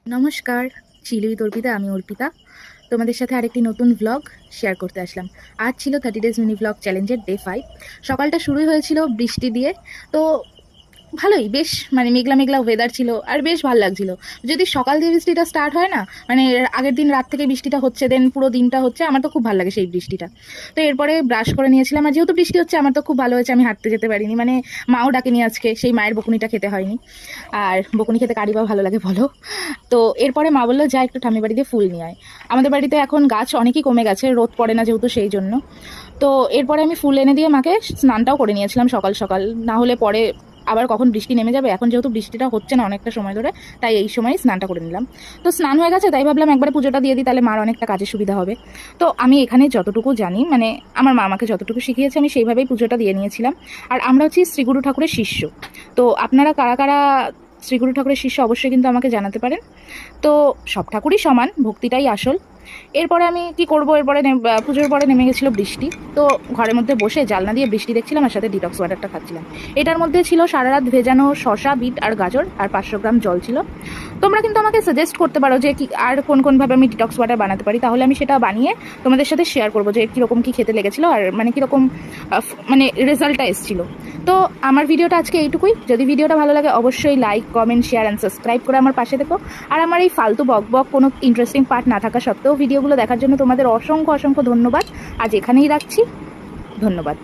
নমস্কার, চিলুই তর্পিতা। আমি অর্পিতা। তোমাদের সাথে আরেকটি নতুন ভ্লগ শেয়ার করতে আসলাম। আজ ছিল 30 ডেজ মিনি ভ্লগ চ্যালেঞ্জের ডে 5। সকালটা শুরুই হয়েছিল বৃষ্টি দিয়ে। তো ভালোই, বেশ মেঘলা মেঘলা ওয়েদার ছিল আর বেশ ভালো লাগছিল। যদি সকাল দিয়ে বৃষ্টিটা স্টার্ট হয় না, আগের দিন রাত থেকে বৃষ্টিটা হচ্ছে, দেন পুরো দিনটা হচ্ছে, আমার তো খুব ভালো লাগে সেই বৃষ্টিটা। তো এরপরে ব্রাশ করে নিয়েছিলাম, আর যেহেতু বৃষ্টি হচ্ছে আমার তো খুব ভালো হয়েছে, আমি হাঁটতে যেতে পারিনি, মাও ডাকেনি আজকে, সেই মায়ের বকুনিটা খেতে হয়নি। আর বকুনি খেতে কারি বা ভালো লাগে বলো। তো এরপরে মা বললো যা একটু ঠাম্মি বাড়ি দিয়ে ফুল নিয়ে আয়। আমাদের বাড়িতে এখন গাছ অনেকই কমে গেছে, রোদ পড়ে না যেহেতু, সেই জন্য। তো এরপরে আমি ফুল এনে দিয়ে মাকে স্নানটাও করে নিয়েছিলাম সকাল সকাল, না হলে পরে আবার কখন বৃষ্টি নেমে যাবে। এখন যেহেতু বৃষ্টিটা হচ্ছে না অনেকটা সময় ধরে, তাই এই সময় স্নানটা করে নিলাম। তো স্নান হয়ে গেছে, তাই ভাবলাম একবারে পুজোটা দিয়ে দিই, তাহলে মার অনেকটা কাজে সুবিধা হবে। তো আমি এখানে যতটুকু জানি, আমার মা আমাকে যতটুকু শিখিয়েছে আমি সেইভাবেই পুজোটা দিয়ে নিয়েছিলাম। আর আমরা হচ্ছি শ্রীগুরু ঠাকুরের শিষ্য। তো আপনারা কারা কারা শ্রীগুরু ঠাকুরের শিষ্য অবশ্যই কিন্তু আমাকে জানাতে পারেন। তো সব ঠাকুরই সমান, ভক্তিটাই আসল। এরপরে আমি কি করব, এরপরে পুজোর পরে নেমে গেছিলো বৃষ্টি। তো ঘরের মধ্যে বসে জানলা দিয়ে বৃষ্টি দেখছিলাম, আর সাথে ডিটক্স ওয়াটারটা খাচ্ছিলাম। এটার মধ্যে ছিল সারা রাত ভেজানো শসা, বিট আর গাজর, আর 500 গ্রাম জল ছিল। তোমরা কিন্তু আমাকে সাজেস্ট করতে পারো যে কি আর কোনভাবে আমি ডিটক্স ওয়াটার বানাতে পারি, তাহলে আমি সেটা বানিয়ে তোমাদের সাথে শেয়ার করবো যে কীরকম কী খেতে লেগেছিলো, আর কীরকম রেজাল্টটা এসেছিলো। তো আমার ভিডিওটা আজকে এইটুকুই। যদি ভিডিওটা ভালো লাগে অবশ্যই like, comment, share and subscribe করে আমার পাশে থেকো। আর আমার এই ফালতু বক কোনো ইন্টারেস্টিং পার্ট না থাকা সত্ত্বেও ভিডিওগুলো দেখার জন্য তোমাদের অসংখ্য অসংখ্য ধন্যবাদ। আজ এখানেই রাখছি। ধন্যবাদ।